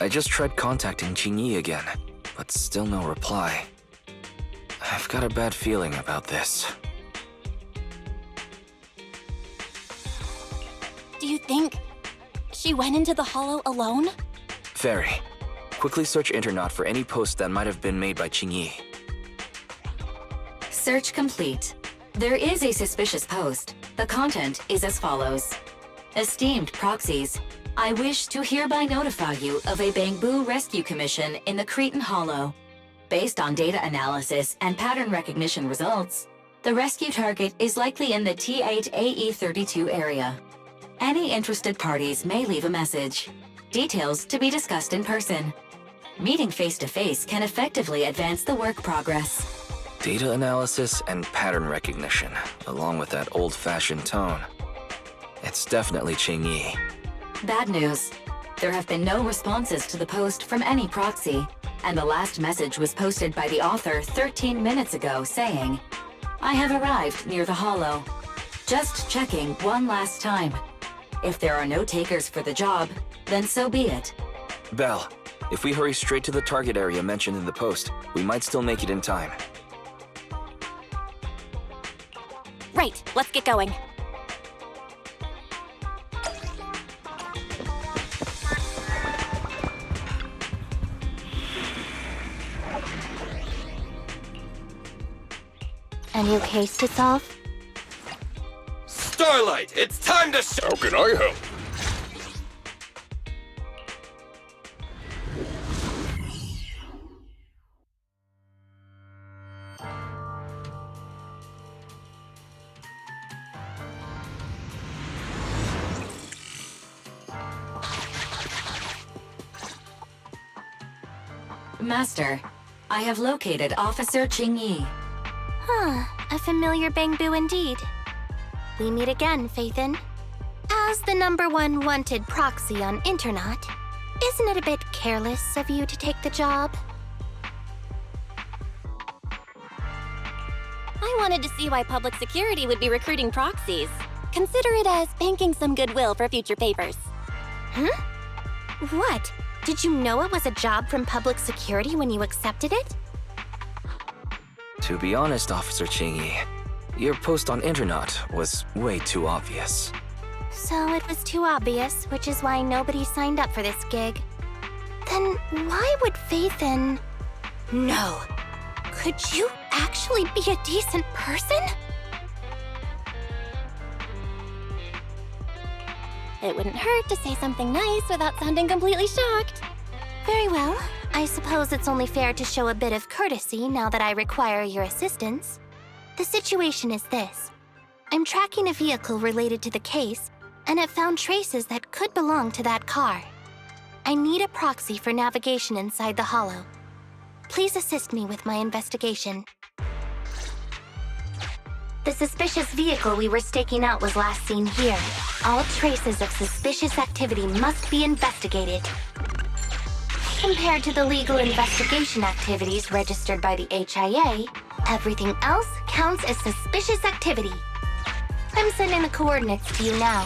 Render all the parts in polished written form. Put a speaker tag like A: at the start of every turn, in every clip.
A: I just tried contacting Chinyi again, but still no reply. I've got a bad feeling about this.
B: Do you think she went into the hollow alone?
A: Very. Quickly search Internet for any post that might have been made by Chinyi.
C: Search complete. There is a suspicious post. The content is as follows. Esteemed proxies, I wish to hereby notify you of a Bamboo rescue commission in the Cretan Hollow. Based on data analysis and pattern recognition results, the rescue target is likely in the T8AE32 area. Any interested parties may leave a message. Details to be discussed in person. Meeting face-to-face can effectively advance the work progress.
A: Data analysis and pattern recognition, along with that old-fashioned tone. It's definitely Chinyi.
C: Bad news. There have been no responses to the post from any proxy, and the last message was posted by the author 13 minutes ago saying, I have arrived near the hollow. Just checking one last time. If there are no takers for the job, then so be it.
A: Belle, if we hurry straight to the target area mentioned in the post, we might still make it in time.
B: Right, let's get going.
D: A new case to solve?
E: Starlight, it's time to show.
F: How can I help?
C: Master, I have located Officer Chinyi.
D: A familiar Bamboo indeed. We meet again, Faithin. As the #1 wanted proxy on Internet, isn't it a bit careless of you to take the job?
B: I wanted to see why public security would be recruiting proxies. Consider it as banking some goodwill for future papers.
D: Huh? What? Did you know it was a job from public security when you accepted it?
A: To be honest, Officer Chinyi, your post on Internet was way too obvious.
D: So it was too obvious, which is why nobody signed up for this gig. Then why would Faithin... No. Could you actually be a decent person?
B: It wouldn't hurt to say something nice without sounding completely shocked.
D: Very well. I suppose it's only fair to show a bit of courtesy now that I require your assistance. The situation is this. I'm tracking a vehicle related to the case, and have found traces that could belong to that car. I need a proxy for navigation inside the hollow. Please assist me with my investigation. The suspicious vehicle we were staking out was last seen here. All traces of suspicious activity must be investigated. Compared to the legal investigation activities registered by the HIA, everything else counts as suspicious activity. I'm sending the coordinates to you now.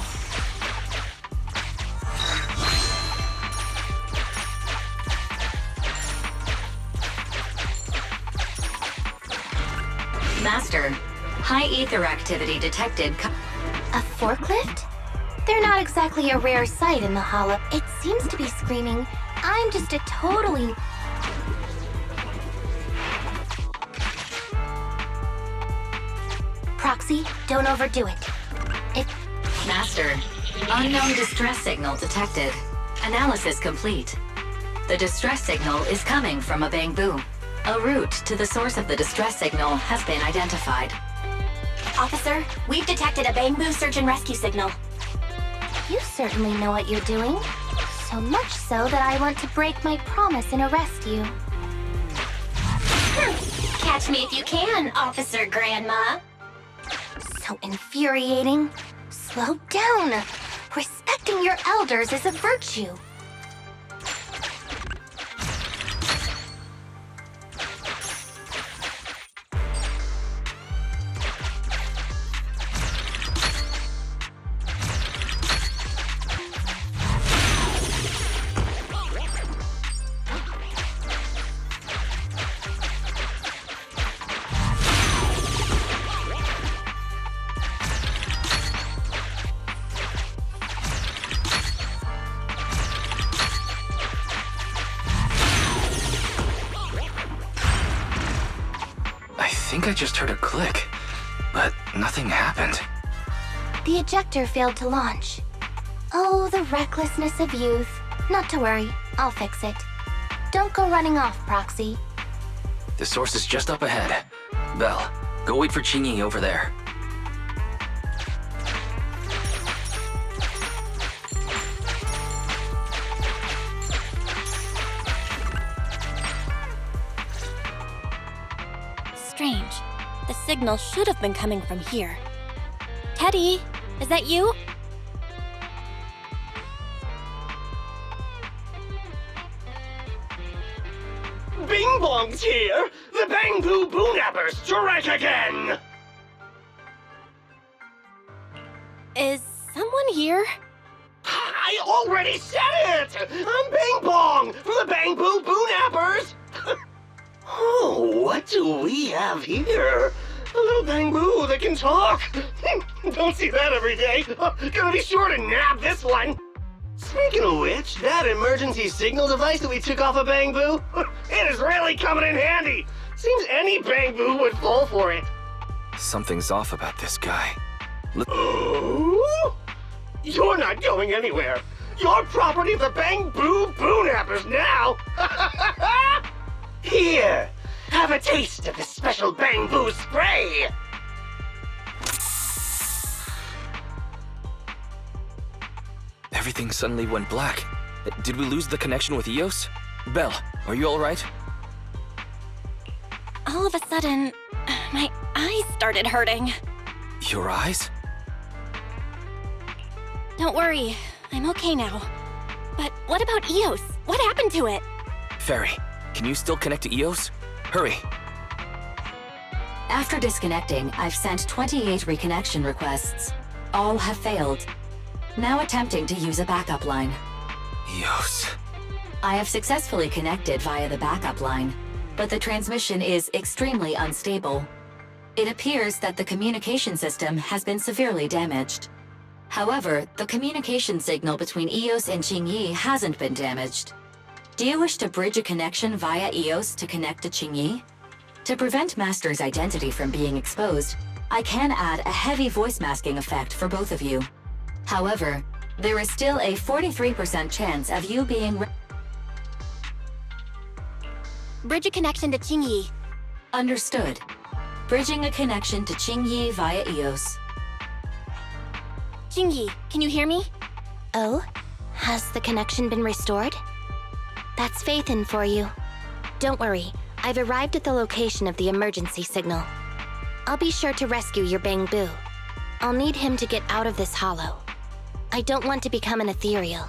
C: Master, high ether activity detected.
D: A forklift? They're not exactly a rare sight in the hollow. It seems to be screaming, I'm just a totally... Proxy, don't overdo it.
C: Master, unknown distress signal detected. Analysis complete. The distress signal is coming from a bamboo. A route to the source of the distress signal has been identified.
D: Officer, we've detected a bamboo search and rescue signal. You certainly know what you're doing. So much so that I want to break my promise and arrest you. Catch me if you can, Officer Grandma. So infuriating. Slow down. Respecting your elders is a virtue.
A: think I just heard a click, but nothing happened.
D: The ejector failed to launch. Oh, the recklessness of youth. Not to worry, I'll fix it. Don't go running off, Proxy.
A: The source is just up ahead. Belle, go wait for Chinyi over there.
B: Strange. The signal should have been coming from here. Teddy, is that you?
E: Bing Bong's here! The Bang Boo Boonappers strike again!
B: Is someone here?
E: I already said it! I'm Bing Bong from the Bang Boo Boonappers! Oh, what do we have here? A little Bang Boo that can talk! Don't see that every day! Gonna be sure to nab this one! Speaking of which, that emergency signal device that we took off of Bang Boo, it is really coming in handy! Seems any Bang Boo would fall for it.
A: Something's off about this guy.
E: Oh? You're not going anywhere. You're property of the Bang Boo Boonappers now. Here, have a taste of the special Bang Boo spray.
A: Everything suddenly went black. Did we lose the connection with Eos? Belle, are you alright?
B: All of a sudden, my eyes started hurting.
A: Your eyes?
B: Don't worry, I'm okay now. But what about Eos? What happened to it?
A: Fairy, can you still connect to Eos? Hurry.
C: After disconnecting, I've sent 28 reconnection requests. All have failed. Now attempting to use a backup line.
A: Eos.
C: I have successfully connected via the backup line, but the transmission is extremely unstable. It appears that the communication system has been severely damaged. However, the communication signal between Eos and Qingyi hasn't been damaged. Do you wish to bridge a connection via Eos to connect to Qingyi? To prevent Master's identity from being exposed, I can add a heavy voice masking effect for both of you. However, there is still a 43% chance of you being
B: Bridge a connection to Qingyi.
C: Understood. Bridging a connection to Qingyi via Eos.
B: Qingyi, can you hear me?
D: Oh? Has the connection been restored? That's Faithin for you. Don't worry, I've arrived at the location of the emergency signal. I'll be sure to rescue your Bang Boo. I'll need him to get out of this hollow. I don't want to become an ethereal.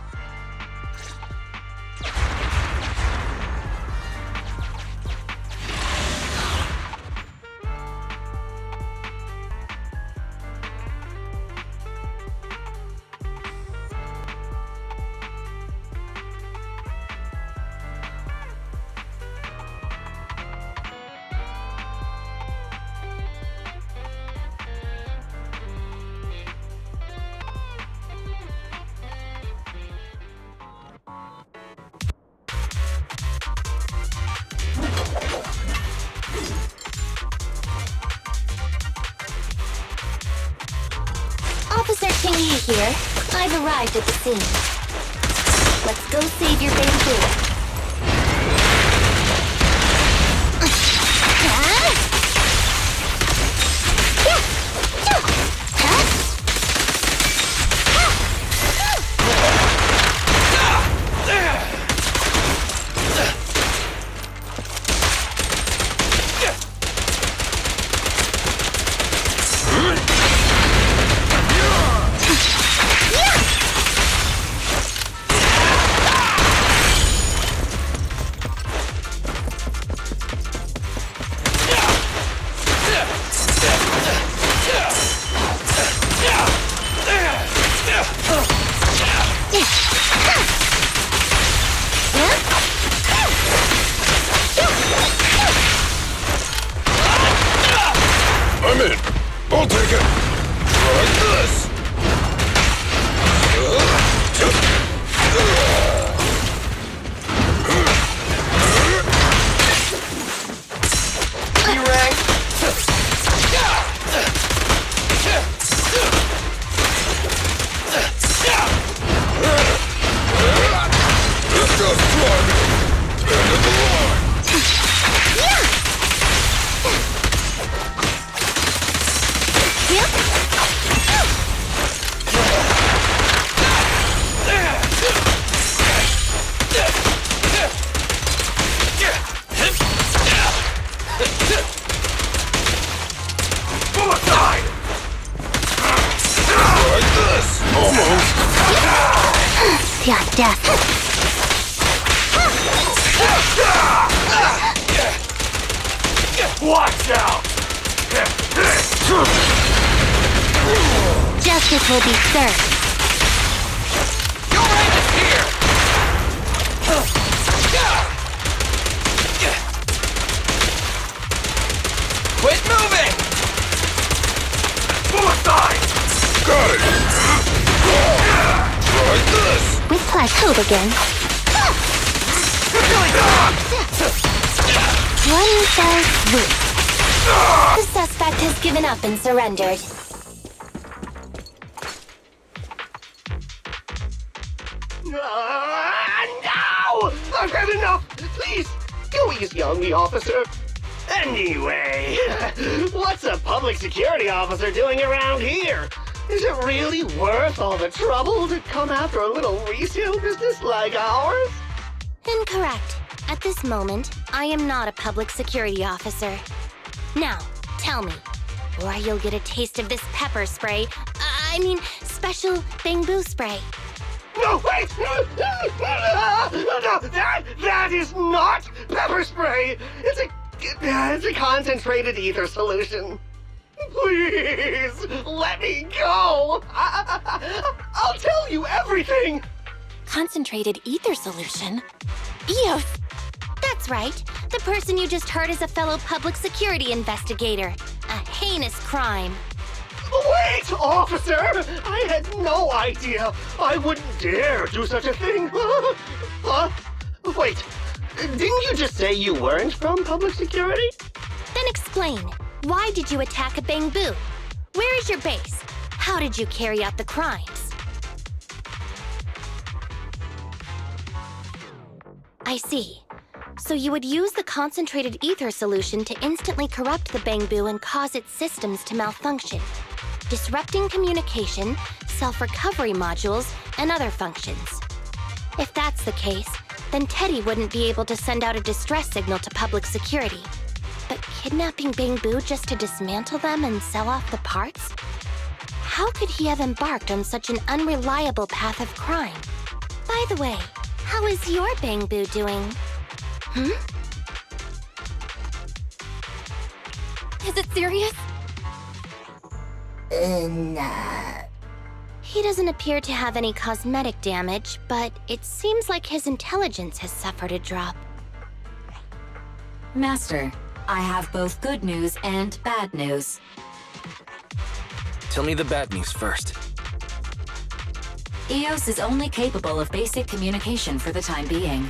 D: Officer Chingy here. I've arrived at the scene. Let's go save your Bang death.
E: Watch out!
D: Justice will be served.
A: Your end is here! Quit moving!
E: Suicide! Got it! Try this!
D: With plateaued again. One fell swoop. The suspect has given up and surrendered.
E: No! I've had enough! Please, go easy on me, officer. Anyway, what's a public security officer doing around here? Is it really worth all the trouble to come after a little resale business like ours?
D: Incorrect. At this moment, I am not a public security officer. Now, tell me, or you'll get a taste of this pepper spray. I mean, special bamboo spray.
E: No, wait! No, that is not pepper spray! It's a concentrated ether solution. Please, let me go! I'll tell you everything!
B: Concentrated ether solution? Eos!
D: That's right. The person you just heard is a fellow public security investigator. A heinous crime.
E: Wait, officer! I had no idea. I wouldn't dare do such a thing. Wait, didn't you just say you weren't from public security?
D: Then explain. Why did you attack a bamboo? Where is your base? How did you carry out the crimes? I see. So you would use the concentrated ether solution to instantly corrupt the bamboo and cause its systems to malfunction, disrupting communication, self-recovery modules, and other functions. If that's the case, then Teddy wouldn't be able to send out a distress signal to public security. But kidnapping bamboo just to dismantle them and sell off the parts? How could he have embarked on such an unreliable path of crime? By the way, how is your bamboo doing?
B: Is it serious?
D: He doesn't appear to have any cosmetic damage, but it seems like his intelligence has suffered a drop.
C: Master, I have both good news and bad news.
A: Tell me the bad news first.
C: EOS is only capable of basic communication for the time being.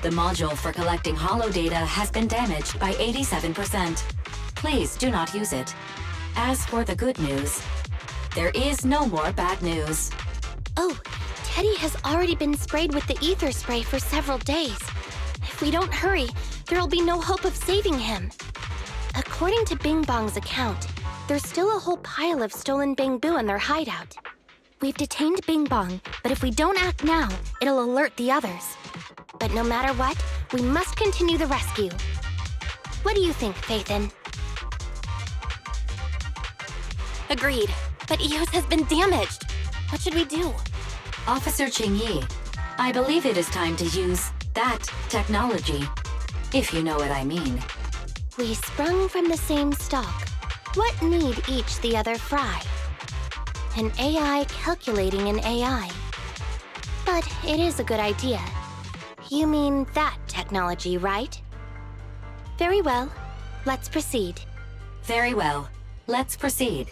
C: The module for collecting holo data has been damaged by 87%. Please do not use it. As for the good news, there is no more bad news.
D: Oh, Teddy has already been sprayed with the ether spray for several days. If we don't hurry, there'll be no hope of saving him. According to Bing Bong's account, there's still a whole pile of stolen bamboo in their hideout. We've detained Bing Bong, but if we don't act now, it'll alert the others. But no matter what, we must continue the rescue. What do you think, Faithin?
B: Agreed. But Eos has been damaged. What should we do?
C: Officer Chinyi, I believe it is time to use that technology, if you know what I mean.
D: We sprung from the same stalk. What need each the other fry? An AI calculating an AI. But it is a good idea. You mean that technology, right? Very well. Let's proceed.
C: Very well. Let's proceed.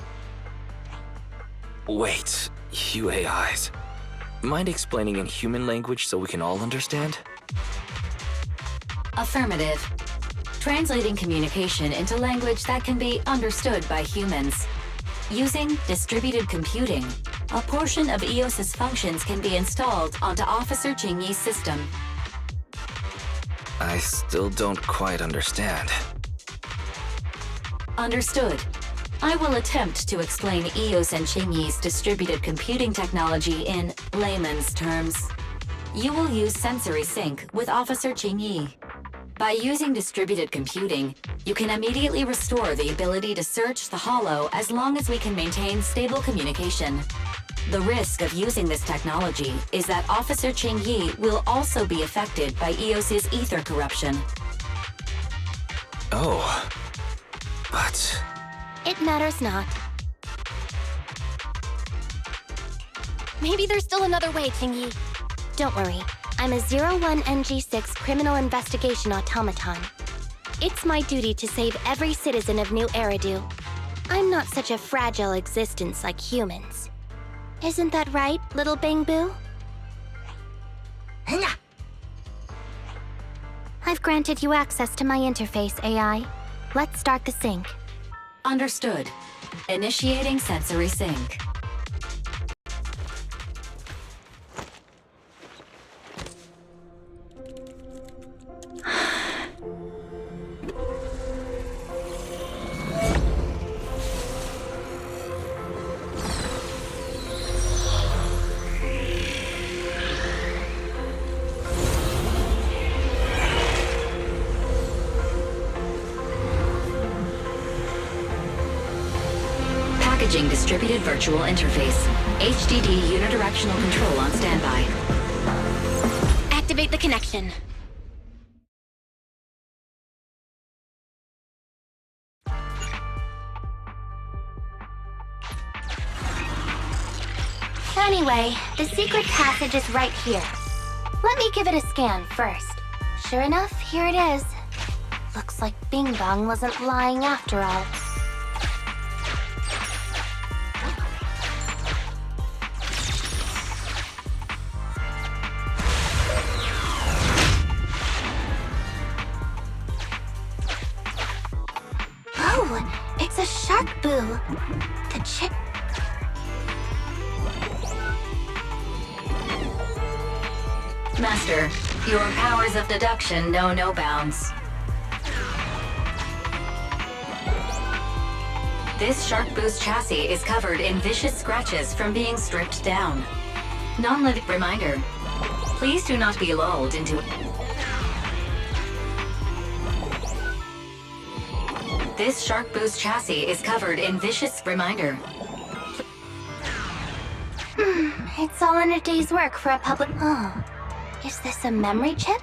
A: Wait, you AIs. Mind explaining in human language so we can all understand?
C: Affirmative. Translating communication into language that can be understood by humans. Using distributed computing, a portion of EOS's functions can be installed onto Officer Chinyi's system.
A: I still don't quite understand.
C: Understood. I will attempt to explain EOS and Chinyi's distributed computing technology in layman's terms. You will use sensory sync with Officer Chinyi. By using distributed computing, you can immediately restore the ability to search the holo as long as we can maintain stable communication. The risk of using this technology is that Officer Cingyi will also be affected by EOS's ether corruption.
A: Oh. But...
D: It matters not.
B: Maybe there's still another way, Cingyi.
D: Don't worry. I'm a 01NG6 criminal investigation automaton. It's my duty to save every citizen of New Eridu. I'm not such a fragile existence like humans. Isn't that right, little Bangbu? I've granted you access to my interface, AI. Let's start the sync.
C: Understood. Initiating sensory sync. Packaging distributed virtual interface. HDD unidirectional control on standby.
B: Activate the connection.
D: Anyway, the secret passage is right here. Let me give it a scan first. Sure enough, here it is. Looks like Bing Bong wasn't lying after all. Oh, it's a shark boo. The chip.
C: Master, your powers of deduction know no bounds. This Shark Boo's chassis is covered in vicious scratches from being stripped down. Non-living reminder. Please do not be lulled into... This Shark Boo's chassis is covered in vicious reminder.
D: It's all in a day's work for a public... Oh, is this a memory chip?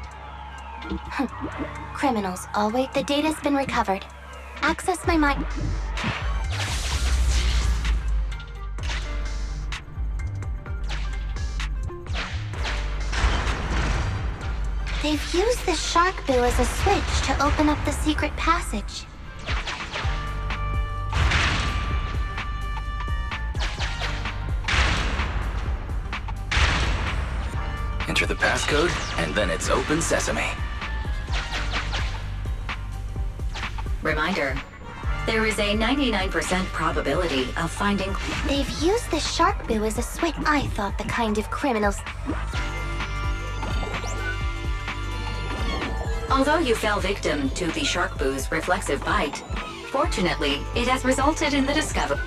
D: Criminals, all wait, the data's been recovered. Access my mind... They've used the shark boo as a switch to open up the secret passage.
A: Enter the passcode, and then it's open sesame.
C: Reminder. There is a 99% probability of finding...
D: They've used the shark boo as a switch. I thought the kind of criminals...
C: Although you fell victim to the Shark Boo's reflexive bite, fortunately, it has resulted in the discovery.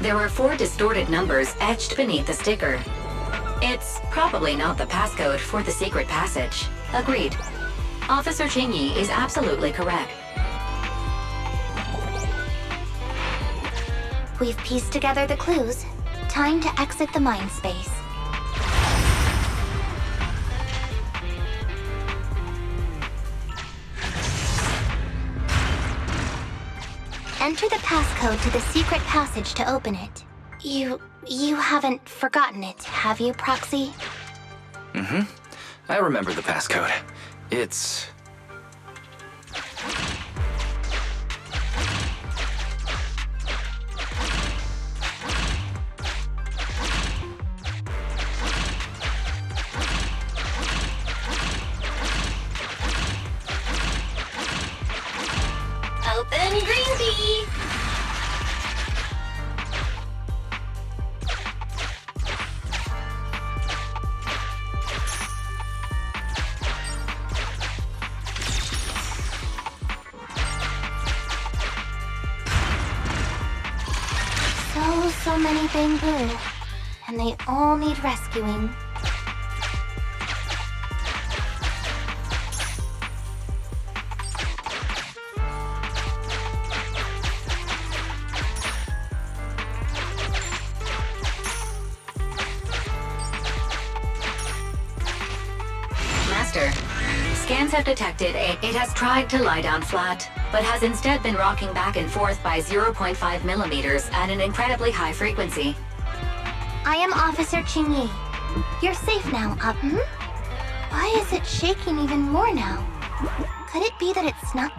C: There are 4 distorted numbers etched beneath the sticker. It's probably not the passcode for the secret passage. Agreed. Officer Cingyi is absolutely correct.
D: We've pieced together the clues. Time to exit the mind space. Enter the passcode to the secret passage to open it. You haven't forgotten it, have you, Proxy?
A: Mm-hmm. I remember the passcode. It's...
B: Open green tea!
D: So many Bangbu, and they all need rescuing.
C: Scans have detected it has tried to lie down flat, but has instead been rocking back and forth by 0.5 millimeters at an incredibly high frequency.
D: I am Officer Chinyi. You're safe now, Why is it shaking even more now? Could it be that it's snuck?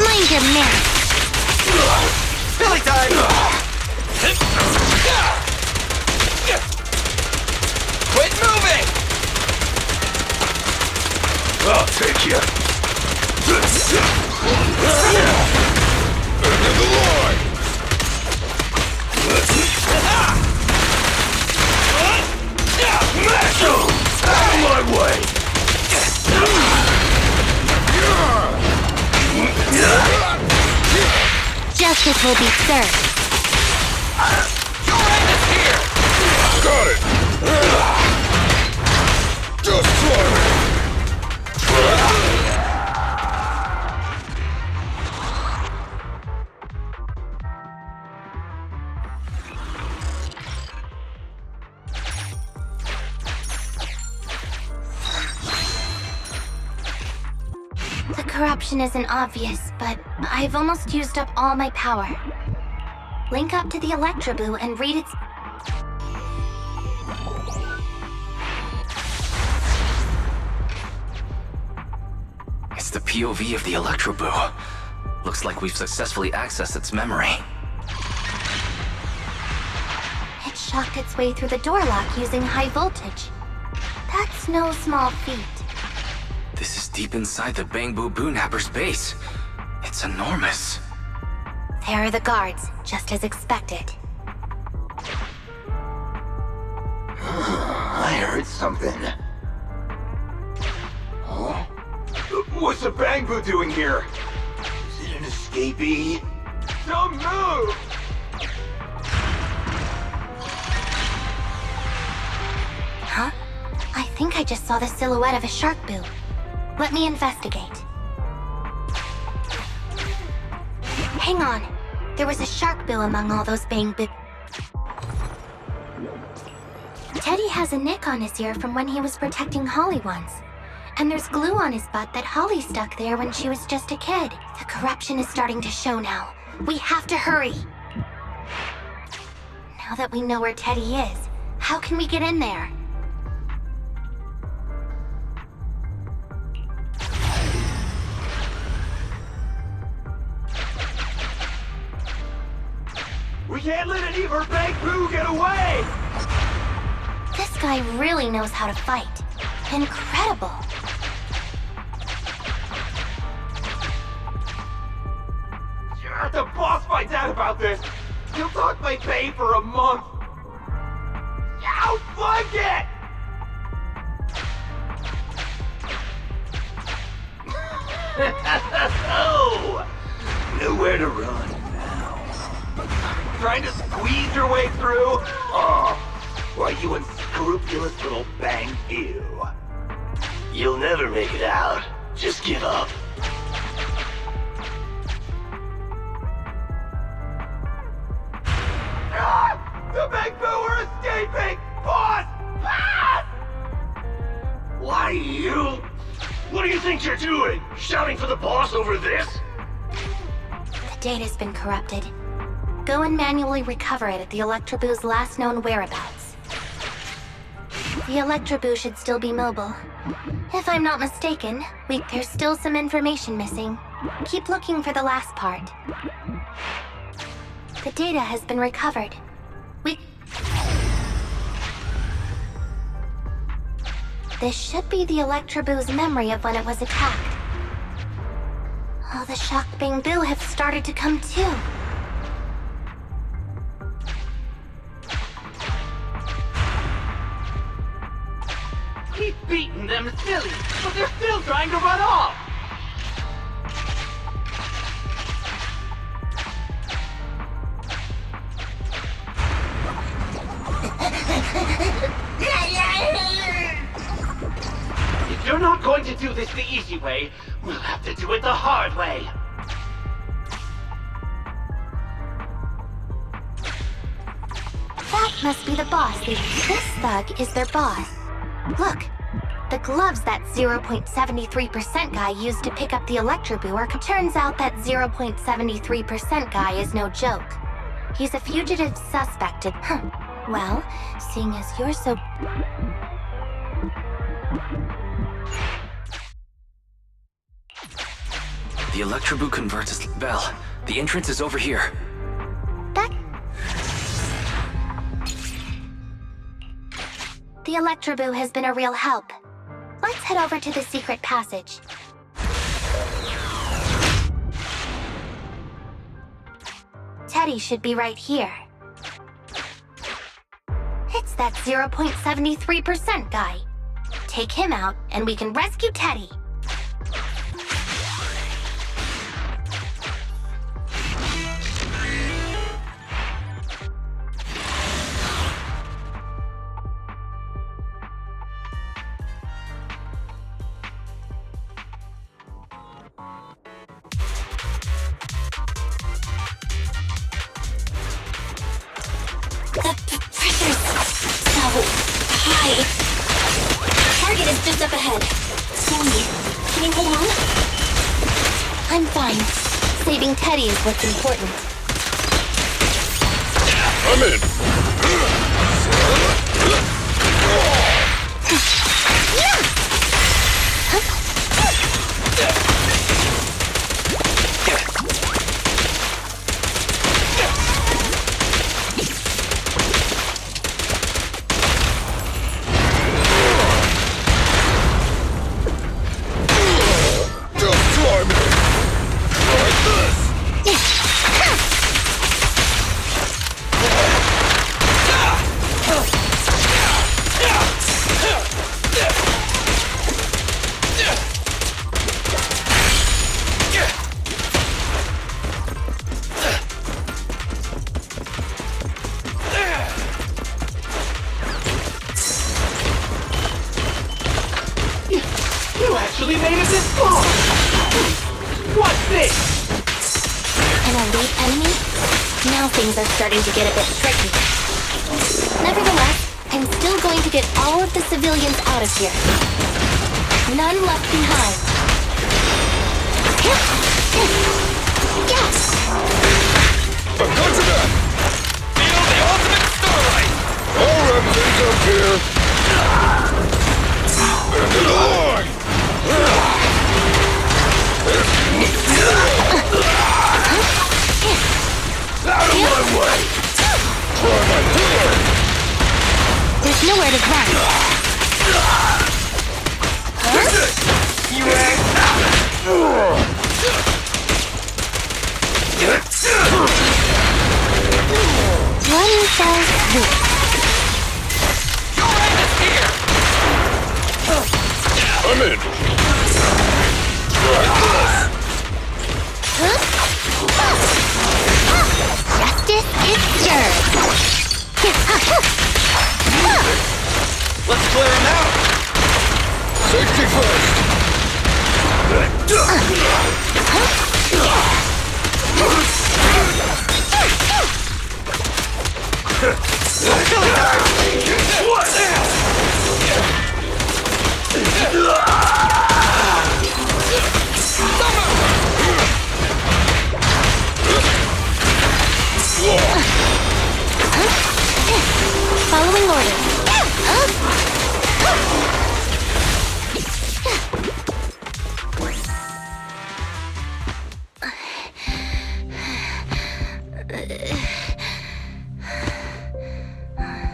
D: Mind your manners.
A: Billy time! Quit moving!
E: I'll take you. End of the line. Out of my way!
D: Justice will be served.
A: Your end is here!
E: Got it! Just try me!
D: The corruption isn't obvious, but I've almost used up all my power. Link up to the Electroboo and read its...
A: It's the POV of the Electroboo. Looks like we've successfully accessed its memory.
D: It shocked its way through the door lock using high voltage. That's no small feat.
A: This is deep inside the Bangbu Boonapper's base. It's enormous.
D: There are the guards, just as expected.
E: I heard something. Huh? What's the Bangbu doing here? Is it an escapee? Don't move!
D: Huh? I think I just saw the silhouette of a shark boo. Let me investigate. Hang on. There was a shark boo among all those Bangbu. Teddy has a nick on his ear from when he was protecting Holly once. And there's glue on his butt that Holly stuck there when she was just a kid. The corruption is starting to show now. We have to hurry. Now that we know where Teddy is, how can we get in there?
E: We can't let an evil Bangbu get away!
D: This guy really knows how to fight. Incredible.
E: The boss finds out about this! He'll talk my pay for a month. Outflank it! Oh, nowhere to run now. Trying to squeeze your way through? Oh, why, you unscrupulous little bang you. You'll never make it out. Just give up. Ah! The Bang Boo are escaping! Boss! Ah! Why you? What do you think you're doing? Shouting for the boss over this?
D: The data's been corrupted. Go and manually recover it at the Electroboo's last known whereabouts. The Electroboo should still be mobile. If I'm not mistaken, there's still some information missing. Keep looking for the last part. The data has been recovered. This should be the Electroboo's memory of when it was attacked. Oh, the shocked Bang Boo have started to come too.
E: He's beaten them silly, but they're still trying to run off! If you're not going to do this the easy way, we'll have to do it the hard way.
D: That must be the boss. This thug is their boss. Look, the gloves that 0.73% guy used to pick up the Electroboo are... Turns out that 0.73% guy is no joke. He's a fugitive suspected. Well, seeing as you're so...
A: The Electroboo converts us. Belle, the entrance is over here.
D: That... The Electroboo has been a real help. Let's head over to the secret passage. Teddy should be right here. It's that 0.73% guy. Take him out, and we can rescue Teddy.
B: Target is just up ahead. Cynthia, can you hold on?
D: I'm fine. Saving Teddy is what's important.
F: I'm in.
E: You actually made it this far! What's this?
D: An elite enemy? Now things are starting to get a bit tricky. Nevertheless, I'm still going to get all of the civilians out of here. None left behind. Yes!
F: I'm going to that! Feel the ultimate starlight! All everything's up here! Bend it along! Out of my way! Try my pillar!
D: There's nowhere to run.
F: Your end is here! I'm in.
D: Justice is served.
E: Let's clear him out!
F: Safety first.
D: Following orders.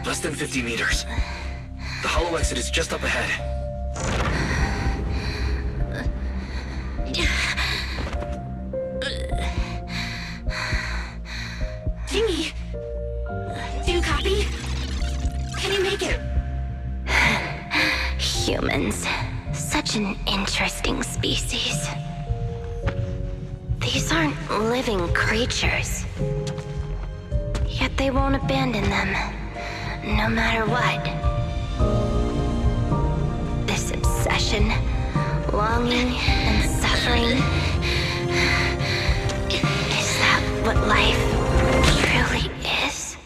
A: Less than 50 meters. The hollow exit is just up ahead.
C: Chingy! Do you copy? Can you make it?
D: Humans. Such an interesting species. These aren't living creatures. Yet they won't abandon them, no matter what. This obsession, longing, and suffering. Is that what life truly is?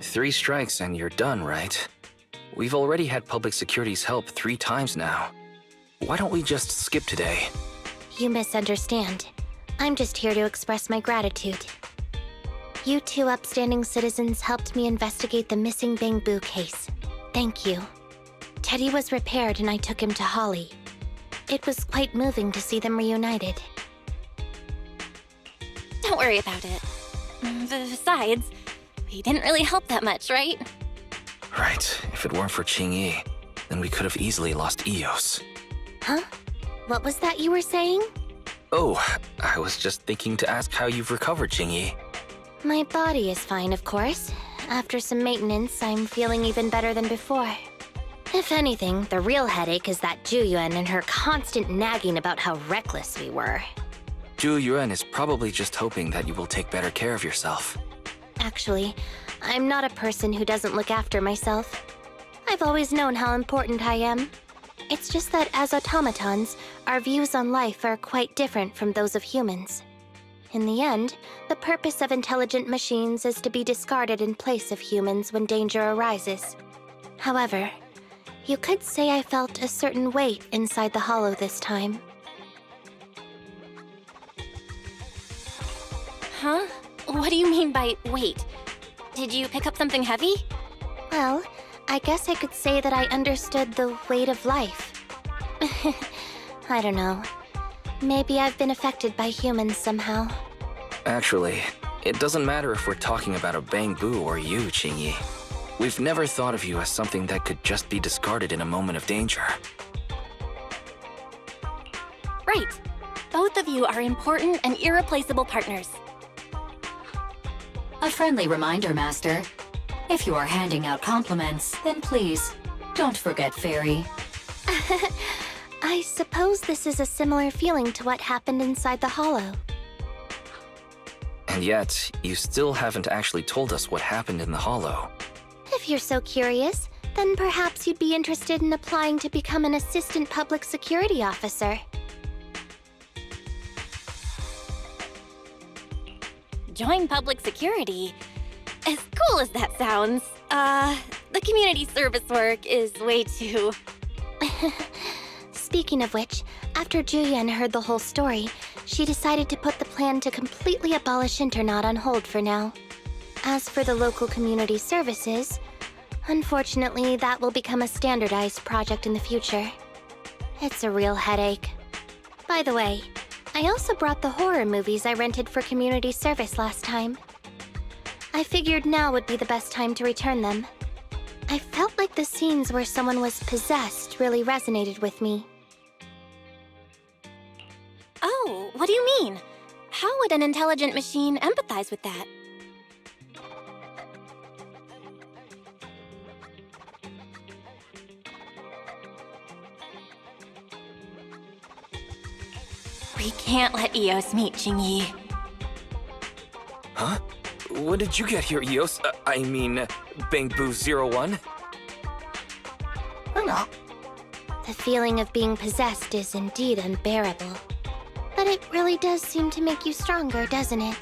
A: Three strikes and you're done, right? We've already had public security's help 3 times now. Why don't we just skip today?
D: You misunderstand. I'm just here to express my gratitude. You 2 upstanding citizens helped me investigate the missing Bangbu case. Thank you. Teddy was repaired and I took him to Holly. It was quite moving to see them reunited.
B: Don't worry about it. Besides, we didn't really help that much, right?
A: Right. If it weren't for Qingyi, then we could have easily lost Eos.
D: Huh? What was that you were saying?
A: Oh, I was just thinking to ask how you've recovered, Qingyi.
D: My body is fine, of course. After some maintenance, I'm feeling even better than before. If anything, the real headache is that Juyuan and her constant nagging about how reckless we were.
A: Zhu Yuan is probably just hoping that you will take better care of yourself.
D: Actually, I'm not a person who doesn't look after myself. I've always known how important I am. It's just that as automatons, our views on life are quite different from those of humans. In the end, the purpose of intelligent machines is to be discarded in place of humans when danger arises. However, you could say I felt a certain weight inside the hollow this time.
B: Huh? What do you mean by weight? Did you pick up something heavy?
D: Well, I guess I could say that I understood the weight of life. I don't know. Maybe I've been affected by humans somehow.
A: Actually, it doesn't matter if we're talking about a Bangbu or you, Qingyi. We've never thought of you as something that could just be discarded in a moment of danger.
B: Right. Both of you are important and irreplaceable partners.
C: A friendly reminder, Master. If you are handing out compliments, then please, don't forget Fairy.
D: I suppose this is a similar feeling to what happened inside the hollow.
A: And yet, you still haven't actually told us what happened in the hollow.
D: If you're so curious, then perhaps you'd be interested in applying to become an assistant public security officer.
B: Join public security? As cool as that sounds, the community service work is way too...
D: Speaking of which, after Juyuan heard the whole story, she decided to put the plan to completely abolish Internaut on hold for now. As for the local community services, Unfortunately, that will become a standardized project in the future. It's a real headache. By the way, I also brought the horror movies I rented for community service last time. I figured now would be the best time to return them. I felt like the scenes where someone was possessed really resonated with me.
B: Oh, what do you mean? How would an intelligent machine empathize with that? We can't let Eos meet Qingyi.
A: Huh? When did you get here, Eos? I mean, Bangboo 01?
D: The feeling of being possessed is indeed unbearable. But it really does seem to make you stronger, doesn't it?